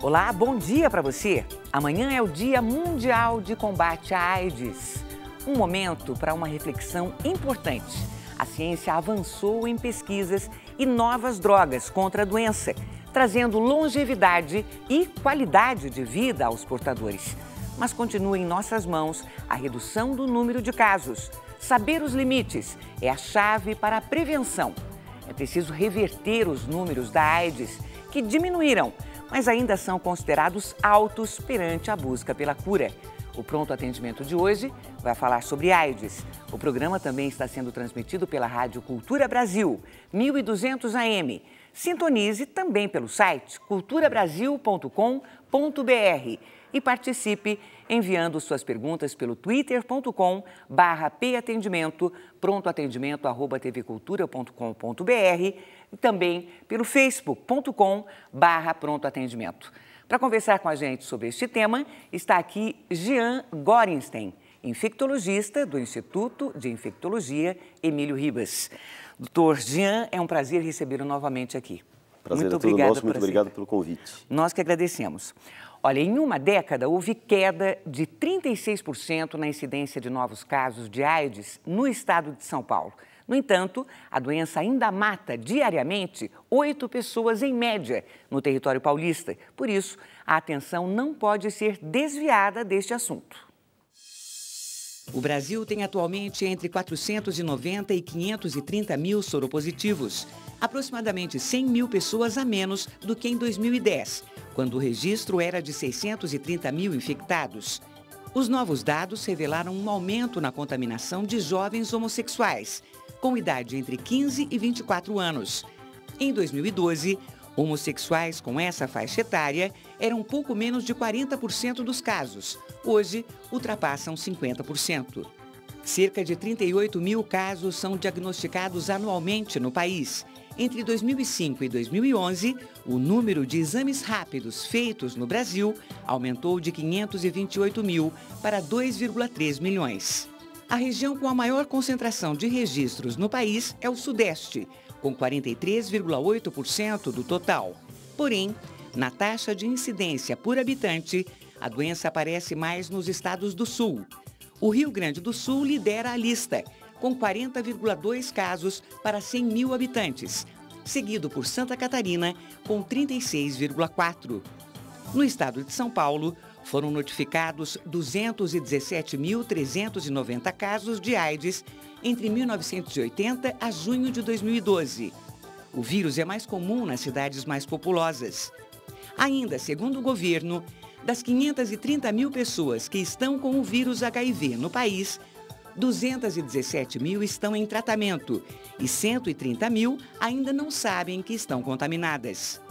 Olá, bom dia para você. Amanhã é o Dia Mundial de Combate à AIDS. Um momento para uma reflexão importante. A ciência avançou em pesquisas e novas drogas contra a doença, trazendo longevidade e qualidade de vida aos portadores. Mas continua em nossas mãos a redução do número de casos. Saber os limites é a chave para a prevenção. É preciso reverter os números da AIDS, que diminuíram, mas ainda são considerados altos perante a busca pela cura. O Pronto Atendimento de hoje vai falar sobre AIDS. O programa também está sendo transmitido pela Rádio Cultura Brasil, 1200 AM. Sintonize também pelo site culturabrasil.com.br e participe enviando suas perguntas pelo twitter.com/patendimento, prontoatendimento@tvcultura.com.br e também pelo facebook.com/prontoatendimento. Para conversar com a gente sobre este tema, está aqui Jean Gorenstein, infectologista do Instituto de Infectologia Emílio Ribas. Doutor Jean, é um prazer recebê-lo novamente aqui. Prazer é todo nosso, muito obrigado pelo convite. Nós que agradecemos. Olha, em uma década houve queda de 36% na incidência de novos casos de AIDS no estado de São Paulo. No entanto, a doença ainda mata diariamente 8 pessoas em média no território paulista. Por isso, a atenção não pode ser desviada deste assunto. O Brasil tem atualmente entre 490 e 530 mil soropositivos, aproximadamente 100 mil pessoas a menos do que em 2010, quando o registro era de 630 mil infectados. Os novos dados revelaram um aumento na contaminação de jovens homossexuais, com idade entre 15 e 24 anos. Em 2012, homossexuais com essa faixa etária eram pouco menos de 40% dos casos. Hoje, ultrapassam 50%. Cerca de 38 mil casos são diagnosticados anualmente no país. Entre 2005 e 2011, o número de exames rápidos feitos no Brasil aumentou de 528 mil para 2,3 milhões. A região com a maior concentração de registros no país é o Sudeste, com 43,8% do total. Porém, na taxa de incidência por habitante, a doença aparece mais nos estados do Sul. O Rio Grande do Sul lidera a lista, com 40,2 casos para 100 mil habitantes, seguido por Santa Catarina, com 36,4. No estado de São Paulo, foram notificados 217.390 casos de AIDS entre 1980 a junho de 2012. O vírus é mais comum nas cidades mais populosas. Ainda, segundo o governo, das 530 mil pessoas que estão com o vírus HIV no país, 217 mil estão em tratamento e 130 mil ainda não sabem que estão contaminadas.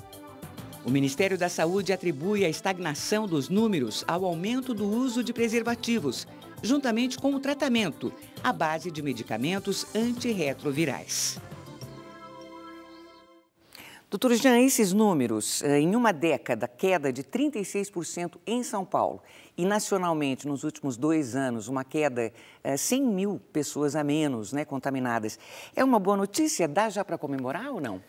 O Ministério da Saúde atribui a estagnação dos números ao aumento do uso de preservativos, juntamente com o tratamento à base de medicamentos antirretrovirais. Doutor Jean, esses números, em uma década, queda de 36% em São Paulo e nacionalmente, nos últimos 2 anos, uma queda, 100 mil pessoas a menos, né, contaminadas. É uma boa notícia? Dá já para comemorar ou não?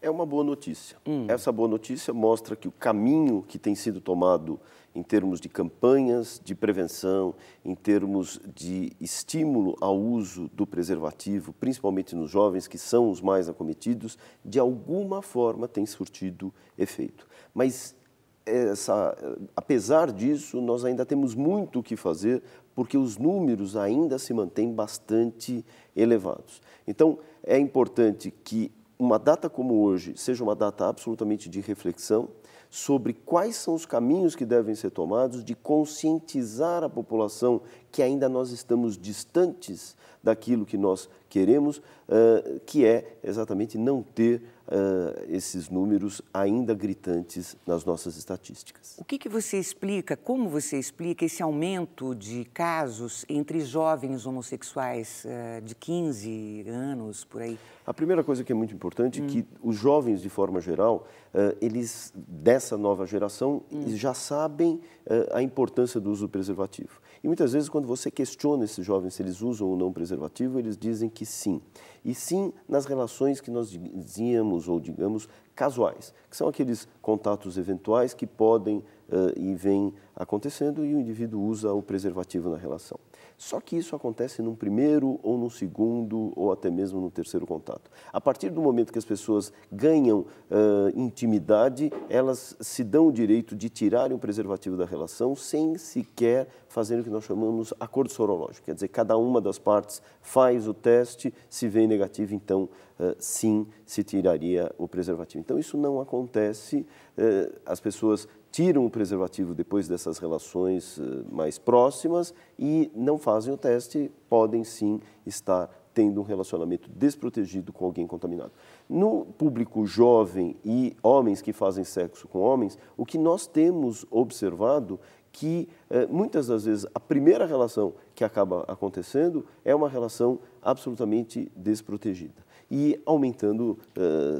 É uma boa notícia. Essa boa notícia mostra que o caminho que tem sido tomado em termos de campanhas de prevenção, em termos de estímulo ao uso do preservativo, principalmente nos jovens, que são os mais acometidos, de alguma forma tem surtido efeito. Mas, apesar disso, nós ainda temos muito o que fazer, porque os números ainda se mantêm bastante elevados. Então, é importante que uma data como hoje seja uma data absolutamente de reflexão sobre quais são os caminhos que devem ser tomados de conscientizar a população que ainda nós estamos distantes daquilo que nós queremos, que é exatamente não ter esses números ainda gritantes nas nossas estatísticas. O que você explica, como você explica esse aumento de casos entre jovens homossexuais de 15 anos, por aí? A primeira coisa que é muito importante é que os jovens, de forma geral, eles dessa nova geração já sabem a importância do uso do preservativo. E muitas vezes, quando você questiona esses jovens se eles usam ou não preservativo, eles dizem que sim. E sim nas relações que nós dizíamos ou digamos casuais, que são aqueles contatos eventuais que podem e vêm acontecendo e o indivíduo usa o preservativo na relação. Só que isso acontece num primeiro ou num segundo ou até mesmo no terceiro contato. A partir do momento que as pessoas ganham intimidade, elas se dão o direito de tirarem o preservativo da relação sem sequer fazer o que nós chamamos acordo sorológico. Quer dizer, cada uma das partes faz o teste, se vem negativo, então sim, se tiraria o preservativo. Então isso não acontece, as pessoas tiram o preservativo depois dessas relações mais próximas e não fazem o teste, podem sim estar tendo um relacionamento desprotegido com alguém contaminado. No público jovem e homens que fazem sexo com homens, o que nós temos observado que muitas das vezes a primeira relação que acaba acontecendo é uma relação absolutamente desprotegida e aumentando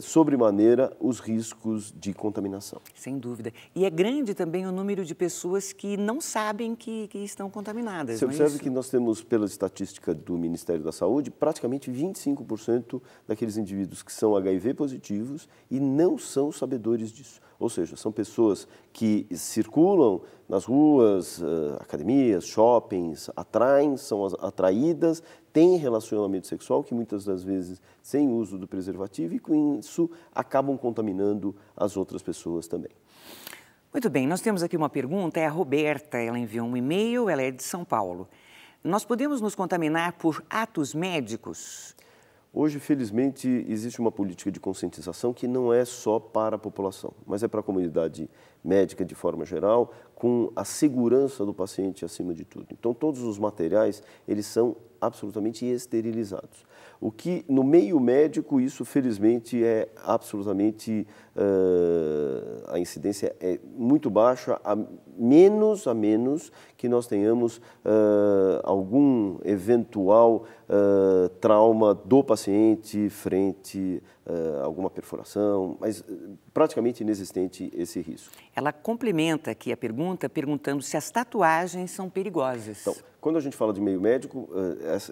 sobremaneira os riscos de contaminação. Sem dúvida. E é grande também o número de pessoas que não sabem que estão contaminadas. Você observa que nós temos, pela estatística do Ministério da Saúde, praticamente 25% daqueles indivíduos que são HIV positivos e não são sabedores disso. Ou seja, são pessoas que circulam nas ruas, academias, shoppings, são atraídas, têm relacionamento sexual, que muitas das vezes sem uso do preservativo, e com isso acabam contaminando as outras pessoas também. Muito bem, nós temos aqui uma pergunta, é a Roberta, ela enviou um e-mail, ela é de São Paulo. Nós podemos nos contaminar por atos médicos? Hoje, felizmente, existe uma política de conscientização que não é só para a população, mas é para a comunidade médica de forma geral, com a segurança do paciente acima de tudo. Então, todos os materiais, eles são absolutamente esterilizados. O que, no meio médico, isso, felizmente, é absolutamente... a incidência é muito baixa, a menos que nós tenhamos algum eventual trauma do paciente frente a alguma perfuração, mas praticamente inexistente esse risco. Ela complementa aqui a pergunta perguntando se as tatuagens são perigosas. Então, quando a gente fala de meio médico,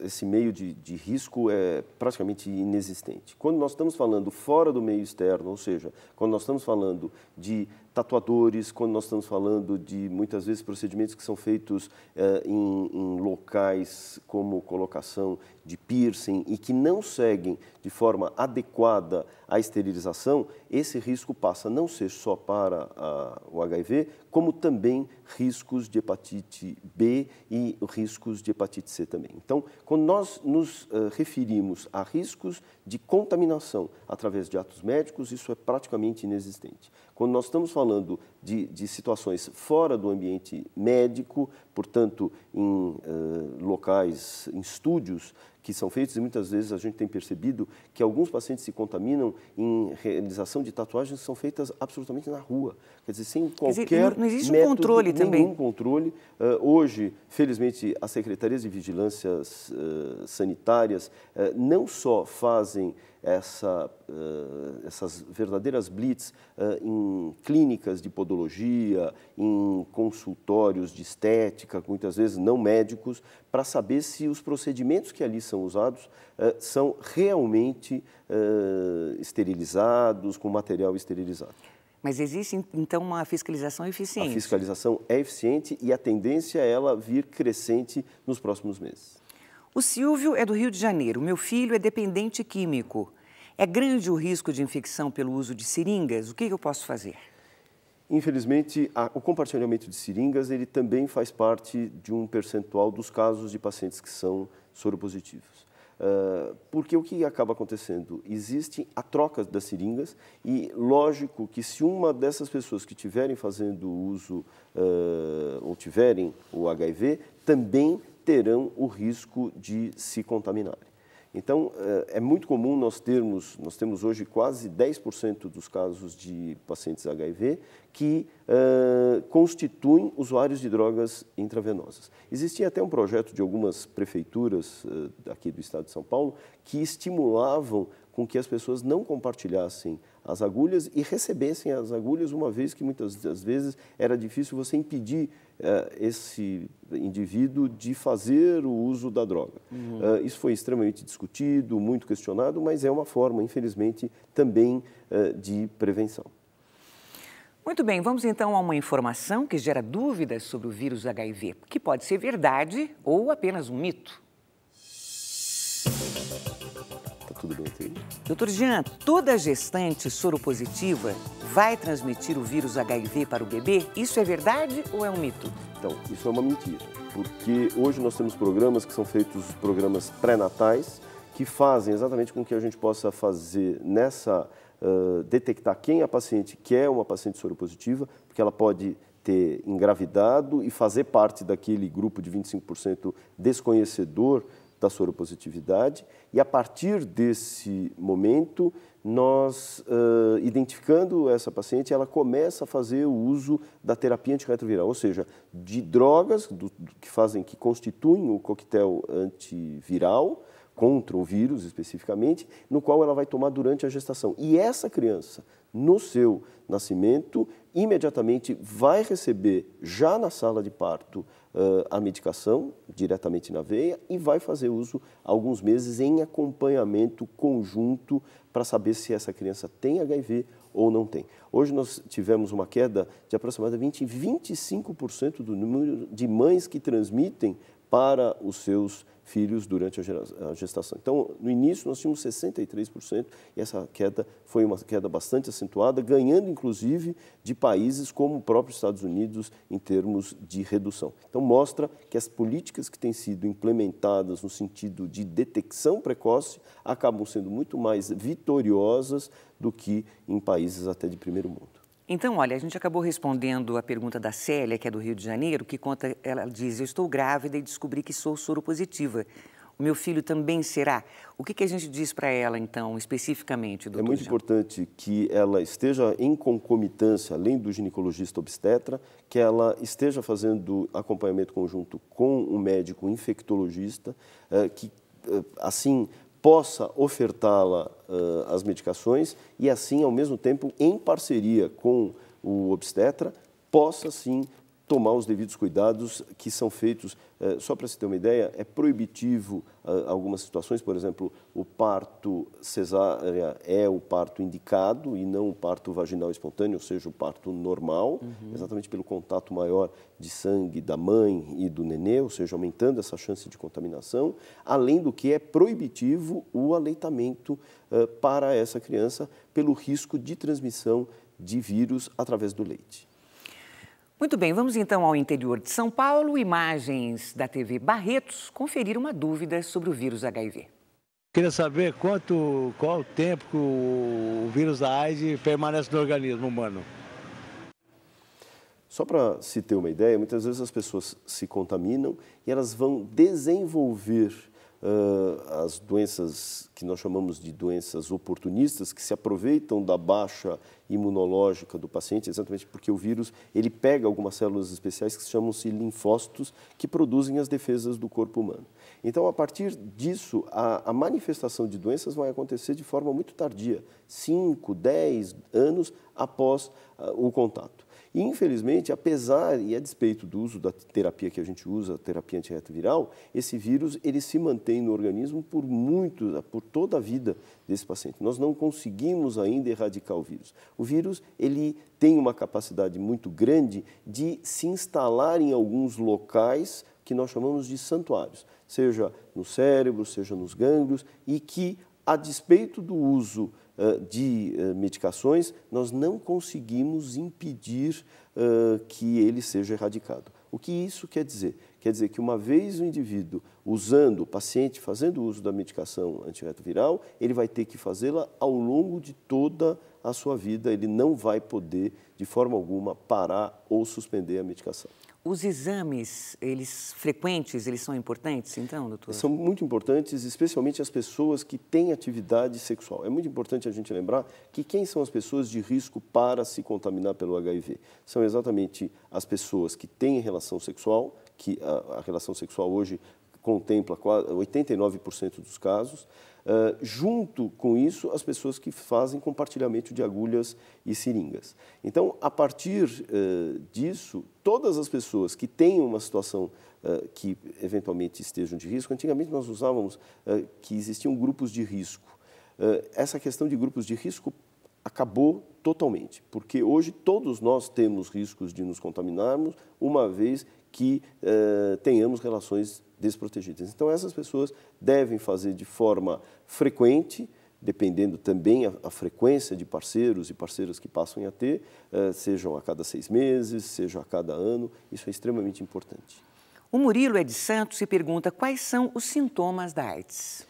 esse meio de risco é praticamente inexistente. Quando nós estamos falando fora do meio externo, ou seja, quando nós estamos falando de tatuadores, quando nós estamos falando de, muitas vezes, procedimentos que são feitos em locais como colocação de piercing e que não seguem de forma adequada a esterilização, esse risco passa a não ser só para o HIV, como também riscos de hepatite B e riscos de hepatite C também. Então, quando nós nos referimos a riscos de contaminação através de atos médicos, isso é praticamente inexistente. Quando nós estamos falando de situações fora do ambiente médico, portanto, em locais, em estúdios que são feitos, e muitas vezes a gente tem percebido que alguns pacientes se contaminam em realização de tatuagens que são feitas absolutamente na rua. Quer dizer, sem qualquer não existe método, um controle também. Nenhum controle. Hoje, felizmente, as secretarias de vigilâncias sanitárias não só fazem essas verdadeiras blitz em clínicas de podologia, em consultórios de estética, muitas vezes não médicos, para saber se os procedimentos que ali são usados são realmente esterilizados, com material esterilizado. Mas existe, então, uma fiscalização eficiente? A fiscalização é eficiente e a tendência é ela vir crescente nos próximos meses. O Silvio é do Rio de Janeiro. Meu filho é dependente químico. É grande o risco de infecção pelo uso de seringas? O que eu posso fazer? Infelizmente, o compartilhamento de seringas ele também faz parte de um percentual dos casos de pacientes que são soropositivos. Porque o que acaba acontecendo? Existe a troca das seringas e, lógico, que se uma dessas pessoas que estiverem fazendo uso ou tiverem o HIV, também terão o risco de se contaminarem. Então, é muito comum nós temos hoje quase 10% dos casos de pacientes HIV que constituem usuários de drogas intravenosas. Existia até um projeto de algumas prefeituras aqui do estado de São Paulo que estimulavam com que as pessoas não compartilhassem as agulhas e recebessem as agulhas, uma vez que muitas das vezes era difícil você impedir esse indivíduo de fazer o uso da droga. Isso foi extremamente discutido, muito questionado, mas é uma forma, infelizmente, também de prevenção. Muito bem, vamos então a uma informação que gera dúvidas sobre o vírus HIV, que pode ser verdade ou apenas um mito. Tá tudo bem aqui? Doutor Jean, toda gestante soropositiva vai transmitir o vírus HIV para o bebê? Isso é verdade ou é um mito? Então, isso é uma mentira, porque hoje nós temos programas que são feitos, programas pré-natais, que fazem exatamente com que a gente possa fazer detectar quem é a paciente que é uma paciente soropositiva, porque ela pode ter engravidado e fazer parte daquele grupo de 25% desconhecedor da soropositividade, e a partir desse momento, nós, identificando essa paciente, ela começa a fazer o uso da terapia antirretroviral, ou seja, de drogas que constituem o coquetel antiviral, contra o vírus especificamente, no qual ela vai tomar durante a gestação. E essa criança, no seu nascimento, imediatamente vai receber, já na sala de parto, a medicação diretamente na veia e vai fazer uso alguns meses em acompanhamento conjunto para saber se essa criança tem HIV ou não tem. Hoje nós tivemos uma queda de aproximadamente 25% do número de mães que transmitem para os seus filhos durante a gestação. Então, no início, nós tínhamos 63% e essa queda foi uma queda bastante acentuada, ganhando, inclusive, de países como o próprio Estados Unidos em termos de redução. Então, mostra que as políticas que têm sido implementadas no sentido de detecção precoce acabam sendo muito mais vitoriosas do que em países até de primeiro mundo. Então, olha, a gente acabou respondendo a pergunta da Célia, que é do Rio de Janeiro, que conta, ela diz, eu estou grávida e descobri que sou soropositiva. O meu filho também será? O que a gente diz para ela, então, especificamente, doutor? É muito importante que ela esteja em concomitância, além do ginecologista obstetra, que ela esteja fazendo acompanhamento conjunto com o médico infectologista, que, assim, possa ofertá-la as medicações e, assim, ao mesmo tempo, em parceria com o obstetra, possa, sim, tomar os devidos cuidados que são feitos. Só para se ter uma ideia, é proibitivo algumas situações, por exemplo, o parto cesárea é o parto indicado e não o parto vaginal espontâneo, ou seja, o parto normal, exatamente pelo contato maior de sangue da mãe e do nenê, ou seja, aumentando essa chance de contaminação, além do que é proibitivo o aleitamento para essa criança pelo risco de transmissão de vírus através do leite. Muito bem, vamos então ao interior de São Paulo. Imagens da TV Barretos conferiram uma dúvida sobre o vírus HIV. Queria saber qual o tempo que o vírus da AIDS permanece no organismo humano. Só para se ter uma ideia, muitas vezes as pessoas se contaminam e elas vão desenvolver as doenças que nós chamamos de doenças oportunistas, que se aproveitam da baixa imunológica do paciente, exatamente porque o vírus ele pega algumas células especiais que chamam-se linfócitos, que produzem as defesas do corpo humano. Então, a partir disso, a manifestação de doenças vai acontecer de forma muito tardia, 5, 10 anos após o contato. E, infelizmente, apesar e a despeito do uso da terapia que a gente usa, a terapia antirretroviral, esse vírus ele se mantém no organismo por toda a vida desse paciente. Nós não conseguimos ainda erradicar o vírus. O vírus ele tem uma capacidade muito grande de se instalar em alguns locais que nós chamamos de santuários, seja no cérebro, seja nos gânglios, e que, a despeito do uso de medicações, nós não conseguimos impedir que ele seja erradicado. O que isso quer dizer? Quer dizer que uma vez o indivíduo o paciente fazendo uso da medicação antirretroviral, ele vai ter que fazê-la ao longo de toda a sua vida, ele não vai poder, de forma alguma, parar ou suspender a medicação. Os exames, frequentes, eles são importantes, então, doutor? São muito importantes, especialmente as pessoas que têm atividade sexual. É muito importante a gente lembrar que quem são as pessoas de risco para se contaminar pelo HIV? São exatamente as pessoas que têm relação sexual, que a relação sexual hoje contempla 89% dos casos. Junto com isso, as pessoas que fazem compartilhamento de agulhas e seringas. Então, a partir disso, todas as pessoas que têm uma situação que eventualmente estejam de risco, antigamente nós usávamos que existiam grupos de risco. Essa questão de grupos de risco acabou totalmente, porque hoje todos nós temos riscos de nos contaminarmos, uma vez que tenhamos relações desprotegidas. Então, essas pessoas devem fazer de forma frequente, dependendo também a frequência de parceiros e parceiras que passam a ter, sejam a cada 6 meses, sejam a cada ano, isso é extremamente importante. O Murilo é de Santos e pergunta quais são os sintomas da AIDS.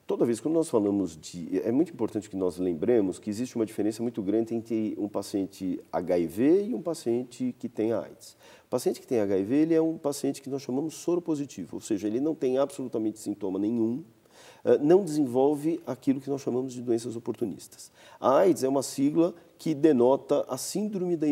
Toda vez que nós falamos de... É muito importante que nós lembremos que existe uma diferença muito grande entre um paciente HIV e um paciente que tem AIDS. O paciente que tem HIV, ele é um paciente que nós chamamos soropositivo, ou seja, ele não tem absolutamente sintoma nenhum, não desenvolve aquilo que nós chamamos de doenças oportunistas. A AIDS é uma sigla que denota a síndrome da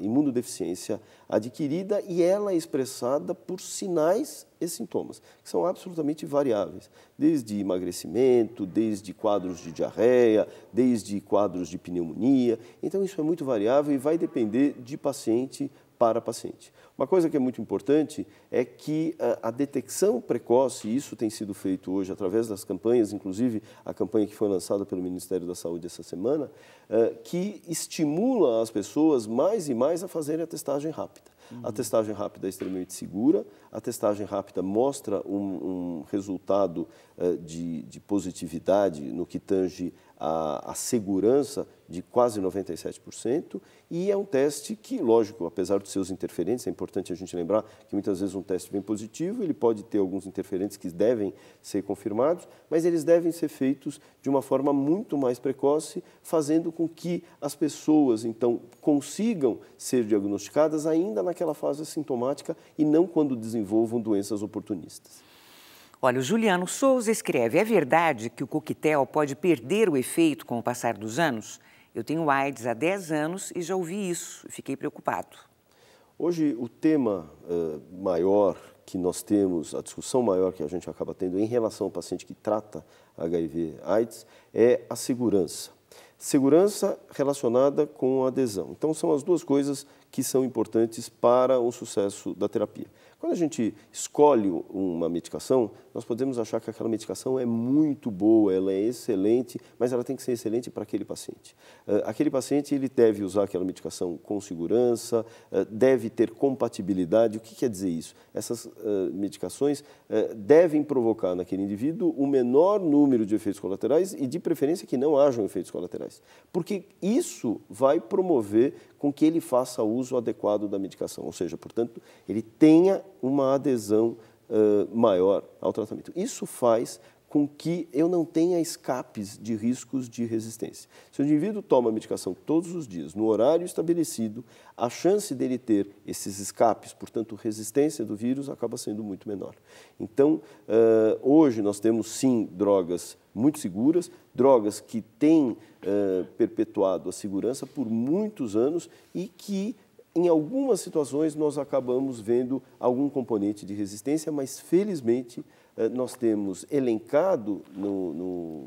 imunodeficiência adquirida e ela é expressada por sinais e sintomas, que são absolutamente variáveis, desde emagrecimento, desde quadros de diarreia, desde quadros de pneumonia. Então, isso é muito variável e vai depender de paciente para paciente. Uma coisa que é muito importante é que a detecção precoce, isso tem sido feito hoje através das campanhas, inclusive a campanha que foi lançada pelo Ministério da Saúde essa semana, que estimula as pessoas mais e mais a fazerem a testagem rápida. A testagem rápida é extremamente segura, a testagem rápida mostra um resultado de positividade no que tange a segurança de quase 97%, e é um teste que, lógico, apesar dos seus interferentes, é importante a gente lembrar que muitas vezes um teste vem positivo, ele pode ter alguns interferentes que devem ser confirmados, mas eles devem ser feitos de uma forma muito mais precoce, fazendo com que as pessoas, então, consigam ser diagnosticadas ainda naquela fase assintomática e não quando desenvolvam doenças oportunistas. Olha, o Juliano Souza escreve, é verdade que o coquetel pode perder o efeito com o passar dos anos? Eu tenho AIDS há 10 anos e já ouvi isso e fiquei preocupado. Hoje, o tema maior que nós temos, a discussão maior que a gente acaba tendo em relação ao paciente que trata HIV/AIDS é a segurança. Segurança relacionada com a adesão. Então, são as duas coisas que são importantes para o sucesso da terapia. Quando a gente escolhe uma medicação, nós podemos achar que aquela medicação é muito boa, ela é excelente, mas ela tem que ser excelente para aquele paciente. Aquele paciente ele deve usar aquela medicação com segurança, deve ter compatibilidade. O que quer dizer isso? Essas medicações devem provocar naquele indivíduo o menor número de efeitos colaterais e, de preferência, que não hajam efeitos colaterais, porque isso vai promover com que ele faça uso adequado da medicação, ou seja, portanto, ele tenha uma adesão maior ao tratamento. Isso faz com que eu não tenha escapes de riscos de resistência. Se o indivíduo toma a medicação todos os dias, no horário estabelecido, a chance dele ter esses escapes, portanto, resistência do vírus, acaba sendo muito menor. Então, hoje nós temos, sim, drogas muito seguras, drogas que têm perpetuado a segurança por muitos anos e que, em algumas situações, nós acabamos vendo algum componente de resistência, mas, felizmente, nós temos elencado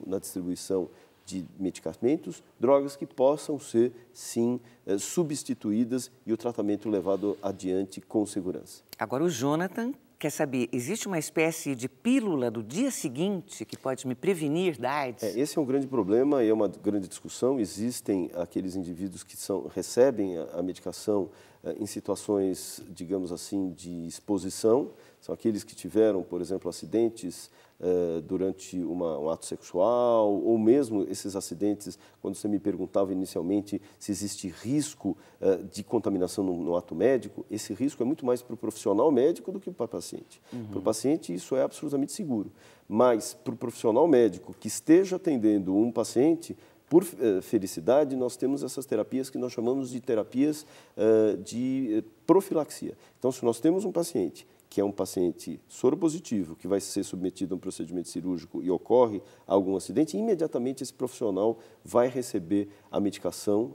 na distribuição de medicamentos, drogas que possam ser, sim, substituídas e o tratamento levado adiante com segurança. Agora, o Jonathan quer saber, existe uma espécie de pílula do dia seguinte que pode me prevenir da AIDS? Esse é um grande problema e é uma grande discussão. Existem aqueles indivíduos que recebem a medicação em situações, digamos assim, de exposição. São aqueles que tiveram, por exemplo, acidentes durante um ato sexual, ou mesmo esses acidentes, quando você me perguntava inicialmente se existe risco de contaminação no ato médico, esse risco é muito mais para o profissional médico do que para o paciente. Para o paciente, isso é absolutamente seguro. Mas para o profissional médico que esteja atendendo um paciente, por felicidade, nós temos essas terapias que nós chamamos de terapias de profilaxia. Então, se nós temos um paciente que é um paciente soropositivo, que vai ser submetido a um procedimento cirúrgico e ocorre algum acidente, imediatamente esse profissional vai receber a medicação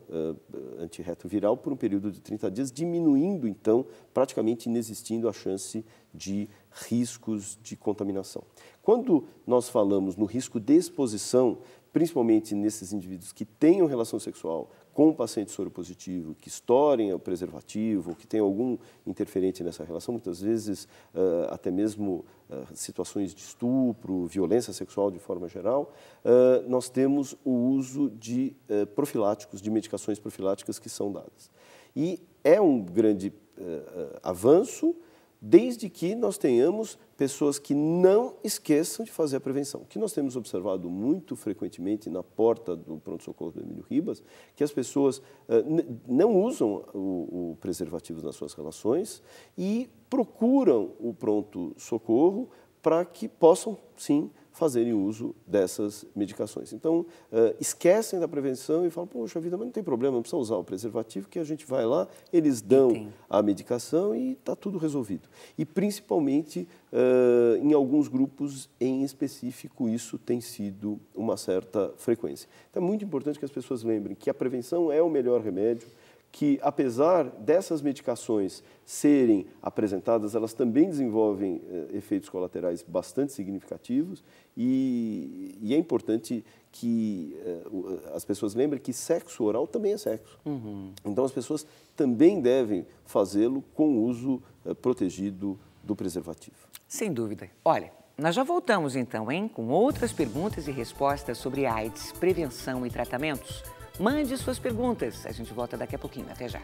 antirretroviral por um período de 30 dias, diminuindo, então, praticamente inexistindo a chance de riscos de contaminação. Quando nós falamos no risco de exposição, principalmente nesses indivíduos que tenham relação sexual com o paciente soropositivo, que estourem o preservativo, que tenham algum interferente nessa relação, muitas vezes até mesmo situações de estupro, violência sexual de forma geral, nós temos o uso de profiláticos, de medicações profiláticas que são dadas. E é um grande avanço, desde que nós tenhamos pessoas que não esqueçam de fazer a prevenção. O que nós temos observado muito frequentemente na porta do pronto-socorro do Emílio Ribas, que as pessoas não usam o preservativo nas suas relações e procuram o pronto-socorro para que possam, sim, fazerem uso dessas medicações. Então, esquecem da prevenção e falam, poxa vida, mas não tem problema, não precisa usar o preservativo, que a gente vai lá, eles dão a medicação e está tudo resolvido. E, principalmente, em alguns grupos em específico, isso tem sido uma certa frequência. Então, é muito importante que as pessoas lembrem que a prevenção é o melhor remédio, que, apesar dessas medicações serem apresentadas, elas também desenvolvem efeitos colaterais bastante significativos e é importante que as pessoas lembrem que sexo oral também é sexo. Então, as pessoas também devem fazê-lo com o uso protegido do preservativo. Sem dúvida. Olha, nós já voltamos então, com outras perguntas e respostas sobre AIDS, prevenção e tratamentos. Mande suas perguntas. A gente volta daqui a pouquinho. Até já.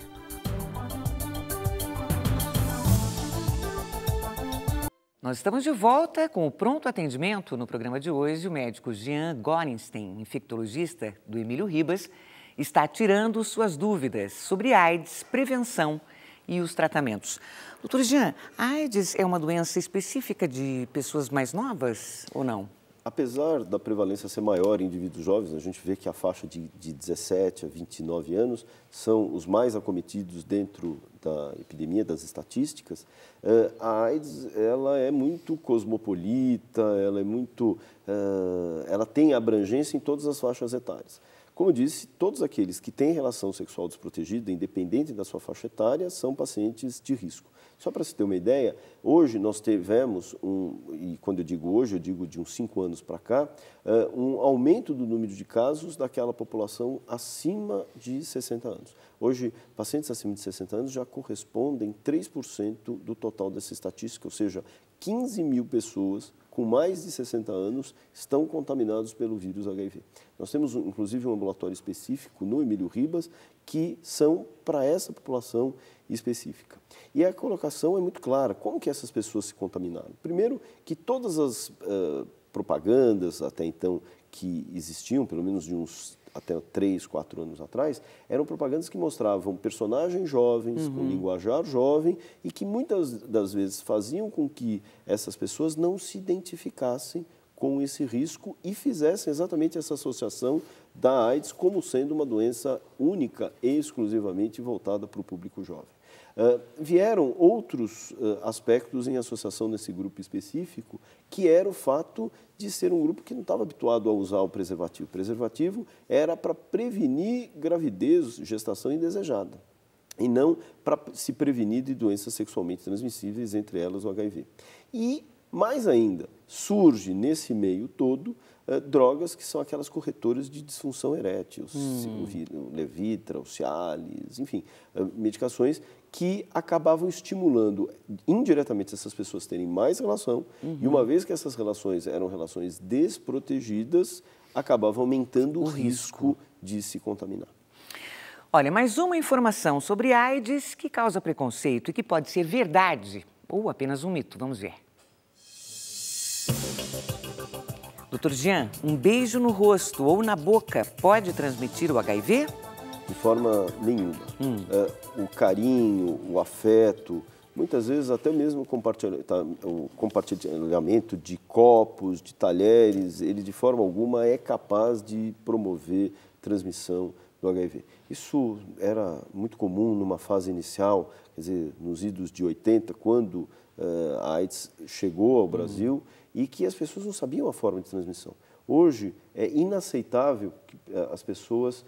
Nós estamos de volta com o pronto atendimento. No programa de hoje, o médico Jean Gorenstein, infectologista do Emílio Ribas, está tirando suas dúvidas sobre AIDS, prevenção e os tratamentos. Doutor Jean, a AIDS é uma doença específica de pessoas mais novas ou não? Apesar da prevalência ser maior em indivíduos jovens, a gente vê que a faixa de 17 a 29 anos são os mais acometidos dentro da epidemia, das estatísticas. A AIDS ela é muito cosmopolita, ela tem abrangência em todas as faixas etárias. Como eu disse, todos aqueles que têm relação sexual desprotegida, independente da sua faixa etária, são pacientes de risco. Só para se ter uma ideia, hoje nós tivemos, e quando eu digo hoje, eu digo de uns 5 anos para cá, um aumento do número de casos daquela população acima de 60 anos. Hoje, pacientes acima de 60 anos já correspondem 3% do total dessa estatística, ou seja, 15 mil pessoas com mais de 60 anos estão contaminados pelo vírus HIV. Nós temos, inclusive, um ambulatório específico no Emílio Ribas que são para essa população específica. E a colocação é muito clara. Como que essas pessoas se contaminaram? Primeiro, que todas as propagandas até então que existiam, pelo menos de uns até 3, 4 anos atrás, eram propagandas que mostravam personagens jovens, com linguajar jovem, e que muitas das vezes faziam com que essas pessoas não se identificassem com esse risco e fizessem exatamente essa associação da AIDS como sendo uma doença única e exclusivamente voltada para o público jovem. Vieram outros aspectos em associação nesse grupo específico, que era o fato de ser um grupo que não estava habituado a usar o preservativo. O preservativo era para prevenir gravidez, gestação indesejada, e não para se prevenir de doenças sexualmente transmissíveis, entre elas o HIV. E, mais ainda, surge nesse meio todo drogas que são aquelas corretoras de disfunção erétil, o Levitra, o Cialis, enfim, medicações que acabavam estimulando indiretamente essas pessoas terem mais relação, e uma vez que essas relações eram relações desprotegidas, acabavam aumentando o risco de se contaminar. Olha, mais uma informação sobre AIDS que causa preconceito e que pode ser verdade ou apenas um mito. Vamos ver. Doutor Jean, um beijo no rosto ou na boca pode transmitir o HIV? De forma nenhuma. O carinho, o afeto, muitas vezes até mesmo o compartilhamento de copos, de talheres, ele de forma alguma é capaz de promover transmissão do HIV. Isso era muito comum numa fase inicial, quer dizer, nos idos de 80, quando a AIDS chegou ao Brasil e que as pessoas não sabiam a forma de transmissão. Hoje é inaceitável que as pessoas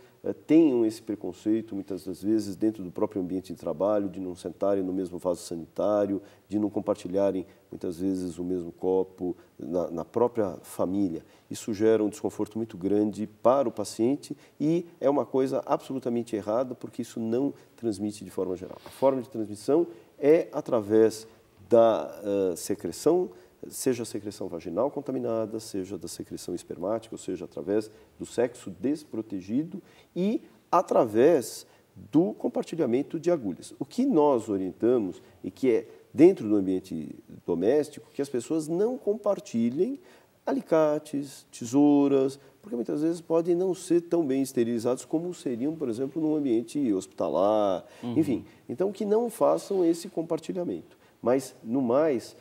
tenham esse preconceito, muitas das vezes, dentro do próprio ambiente de trabalho, de não sentarem no mesmo vaso sanitário, de não compartilharem, muitas vezes, o mesmo copo na própria família. Isso gera um desconforto muito grande para o paciente e é uma coisa absolutamente errada, porque isso não transmite de forma geral. A forma de transmissão é através da secreção, seja a secreção vaginal contaminada, seja da secreção espermática, ou seja, através do sexo desprotegido e através do compartilhamento de agulhas. O que nós orientamos e que é dentro do ambiente doméstico, que as pessoas não compartilhem alicates, tesouras, porque muitas vezes podem não ser tão bem esterilizados como seriam, por exemplo, num ambiente hospitalar, enfim. Então, que não façam esse compartilhamento. Mas, no mais,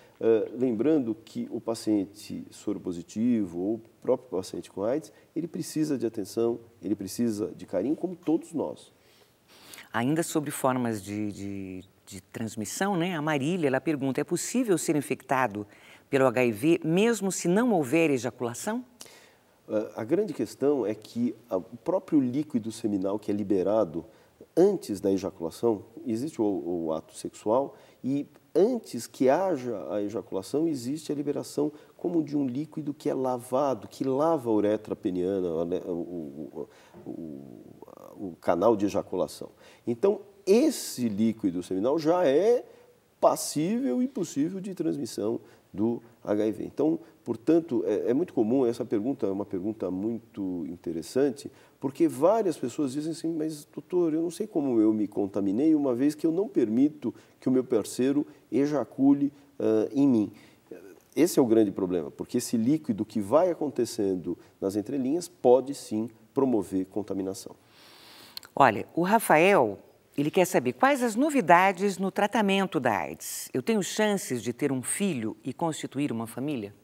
lembrando que o paciente soropositivo ou o próprio paciente com AIDS, ele precisa de atenção, ele precisa de carinho, como todos nós. Ainda sobre formas de transmissão, né? A Marília, ela pergunta, é possível ser infectado pelo HIV mesmo se não houver ejaculação? A grande questão é que o próprio líquido seminal que é liberado antes da ejaculação, existe o ato sexual e antes que haja a ejaculação, existe a liberação como de um líquido que é lavado, que lava a uretra peniana, o canal de ejaculação. Então, esse líquido seminal já é passível e possível de transmissão do HIV. Então, portanto, é muito comum, essa pergunta é uma pergunta muito interessante, porque várias pessoas dizem assim, mas doutor, eu não sei como eu me contaminei, uma vez que eu não permito que o meu parceiro ejacule em mim. Esse é o grande problema, porque esse líquido que vai acontecendo nas entrelinhas pode sim promover contaminação. Olha, o Rafael, ele quer saber quais as novidades no tratamento da AIDS. Eu tenho chances de ter um filho e constituir uma família?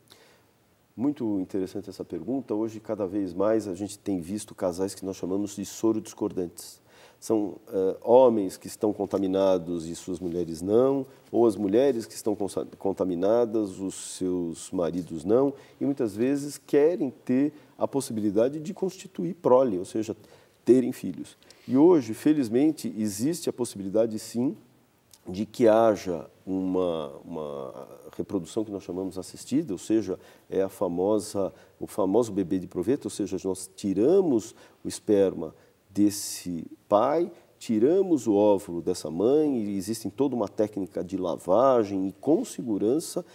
Muito interessante essa pergunta. Hoje, cada vez mais, a gente tem visto casais que nós chamamos de soro-discordantes. São homens que estão contaminados e suas mulheres não, ou as mulheres que estão contaminadas, os seus maridos não, e muitas vezes querem ter a possibilidade de constituir prole, ou seja, terem filhos. E hoje, felizmente, existe a possibilidade, sim, de que haja uma reprodução que nós chamamos assistida, ou seja, é o famoso bebê de proveta, ou seja, nós tiramos o esperma desse pai, tiramos o óvulo dessa mãe, e existe toda uma técnica de lavagem e com segurança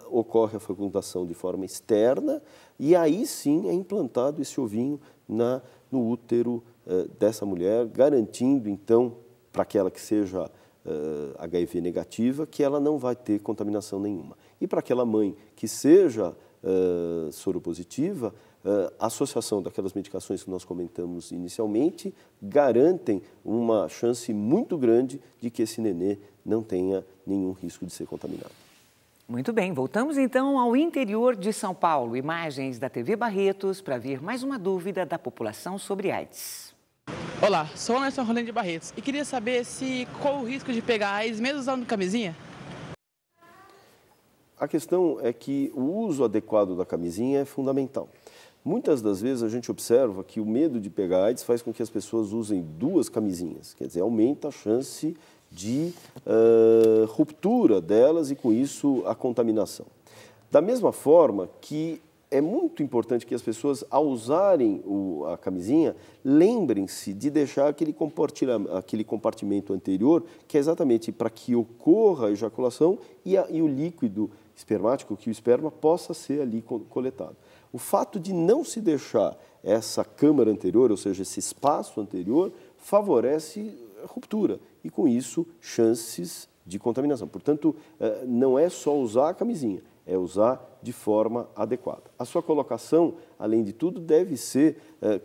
ocorre a fecundação de forma externa e aí sim é implantado esse ovinho no útero dessa mulher, garantindo então para aquela que seja HIV negativa, que ela não vai ter contaminação nenhuma. E para aquela mãe que seja soropositiva, a associação daquelas medicações que nós comentamos inicialmente garantem uma chance muito grande de que esse nenê não tenha nenhum risco de ser contaminado. Muito bem, voltamos então ao interior de São Paulo. Imagens da TV Barretos para ver mais uma dúvida da população sobre AIDS. Olá, sou Anderson Rolando de Barretos e queria saber qual o risco de pegar AIDS mesmo usando camisinha? A questão é que o uso adequado da camisinha é fundamental. Muitas das vezes a gente observa que o medo de pegar AIDS faz com que as pessoas usem duas camisinhas, quer dizer, aumenta a chance de ruptura delas e, com isso, a contaminação. Da mesma forma que é muito importante que as pessoas, ao usarem a camisinha, lembrem-se de deixar aquele compartimento anterior, que é exatamente para que ocorra a ejaculação e o líquido espermático, que o esperma possa ser ali coletado. O fato de não se deixar essa câmara anterior, ou seja, esse espaço anterior, favorece a ruptura e, com isso, chances de contaminação. Portanto, não é só usar a camisinha, é usar de forma adequada. A sua colocação, além de tudo, deve ser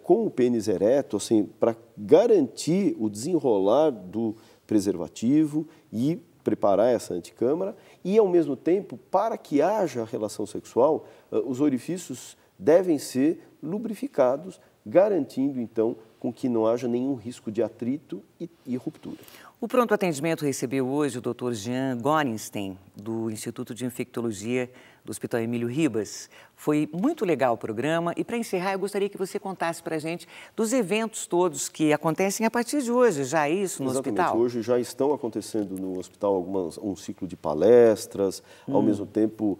com o pênis ereto, assim, para garantir o desenrolar do preservativo e preparar essa anticâmara e, ao mesmo tempo, para que haja relação sexual, os orifícios devem ser lubrificados garantindo, então, com que não haja nenhum risco de atrito e ruptura. O pronto atendimento recebeu hoje o Dr. Jean Gorenstein, do Instituto de Infectologia do Hospital Emílio Ribas. Foi muito legal o programa e, para encerrar, eu gostaria que você contasse para a gente dos eventos todos que acontecem a partir de hoje, já é isso no hospital? Hoje já estão acontecendo no hospital um ciclo de palestras, ao mesmo tempo,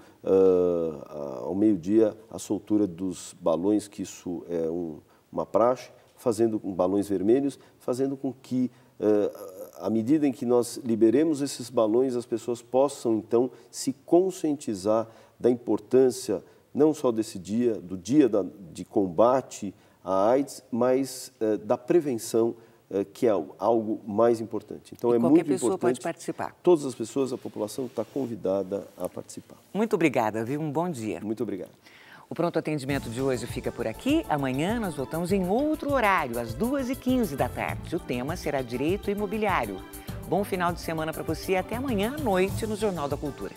ao meio-dia, a soltura dos balões, que isso é uma praxe, fazendo com balões vermelhos, fazendo com que, à medida em que nós liberemos esses balões, as pessoas possam, então, se conscientizar da importância, não só desse dia, do dia de combate à AIDS, mas da prevenção, que é algo mais importante. Então, e é muito importante. Qualquer pessoa pode participar. Todas as pessoas, a população está convidada a participar. Muito obrigada, viu? Um bom dia. Muito obrigado. O Pronto Atendimento de hoje fica por aqui. Amanhã nós voltamos em outro horário, às 2h15 da tarde. O tema será Direito Imobiliário. Bom final de semana para você e até amanhã à noite no Jornal da Cultura.